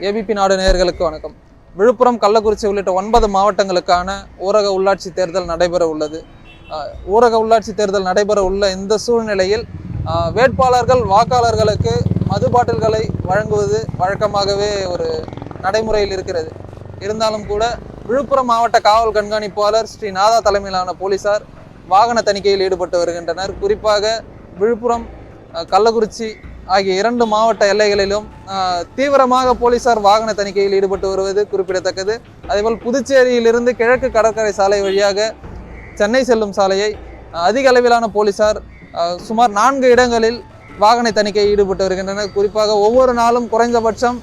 ABP நாடு நேயர்களுக்கு வணக்கம். விழுப்புரம், கள்ளக்குறிச்சி உள்ளிட்ட 9 மாவட்டங்களுக்கான ஊரக உள்ளாட்சி தேர்தல் நடைபெற உள்ளது. ஊரக உள்ளாட்சி தேர்தல் நடைபெற உள்ள இந்த சூழ்நிலையில் வேட்பாளர்கள் வாக்காளர்களுக்கு மது பாட்டில்களை வழங்குவது வழக்கமாகவே ஒரு நடைமுறையில் இருக்கிறது. இருந்தாலும் கூட விழுப்புரம் மாவட்ட காவல் கண்காணிப்பாளர் ஸ்ரீ நாதா தலைமையிலான போலீசார் வாகன தணிக்கையில் ஈடுபட்டு வருகின்றனர். குறிப்பாக விழுப்புரம், கள்ளக்குறிச்சி ஆகிய 2 மாவட்ட எல்லைகளிலும் தீவிரமாக போலீசார் வாகன தணிக்கையில் ஈடுபட்டு வருவது குறிப்பிடத்தக்கது. அதேபோல் புதுச்சேரியிலிருந்து கிழக்கு கடற்கரை சாலை வழியாக சென்னை செல்லும் சாலையை அதிக அளவிலான போலீசார் சுமார் 4 இடங்களில் வாகன தணிக்கையில் ஈடுபட்டு வருகின்றனர். குறிப்பாக ஒவ்வொரு நாளும் குறைந்தபட்சம்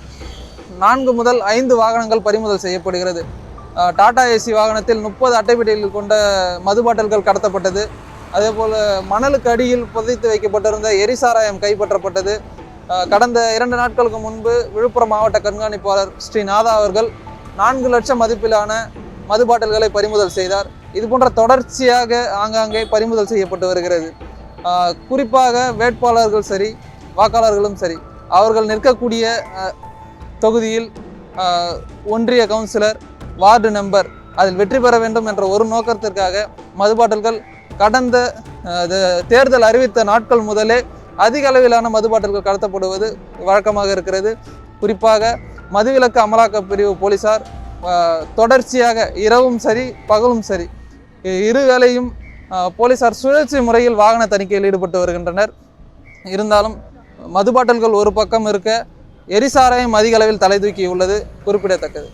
4 முதல் 5 வாகனங்கள் பறிமுதல் செய்யப்படுகிறது. டாடா ஏசி வாகனத்தில் 30 அட்டைப்பெட்டிகள் கொண்ட மது பாட்டில்கள் கடத்தப்பட்டது. அதேபோல் மணலுக்கு அடியில் புதைத்து வைக்கப்பட்டிருந்த எரிசாராயம் கைப்பற்றப்பட்டது. கடந்த 2 நாட்களுக்கு முன்பு விழுப்புரம் மாவட்ட கண்காணிப்பாளர் ஸ்ரீ நாதா அவர்கள் 4 லட்சம் மதிப்பிலான மது பாட்டில்களை பறிமுதல் செய்தார். இது போன்ற தொடர்ச்சியாக ஆங்காங்கே பறிமுதல் செய்யப்பட்டு வருகிறது. குறிப்பாக வேட்பாளர்கள் சரி, வாக்காளர்களும் சரி, அவர்கள் நிற்கக்கூடிய தொகுதியில் ஒன்றிய கவுன்சிலர், வார்டு மெம்பர் அதில் வெற்றி பெற வேண்டும் என்ற ஒரு நோக்கத்திற்காக மது பாட்டில்கள் கடந்த தேர்தல் அறிவித்த நாட்கள் முதலே அதிக அளவிலான மது பாட்டில்கள் கடத்தப்படுவது வழக்கமாக இருக்கிறது. குறிப்பாக மதுவிலக்கு அமலாக்க பிரிவு போலீசார் தொடர்ச்சியாக இரவும் சரி பகலும் சரி இருவேளையும் போலீசார் சுழற்சி முறையில் வாகன தணிக்கையில் ஈடுபட்டு வருகின்றனர். இருந்தாலும் மது பாட்டில்கள் ஒரு பக்கம் இருக்க எரிசாராயம் அதிக அளவில் தலை தூக்கி உள்ளது குறிப்பிடத்தக்கது.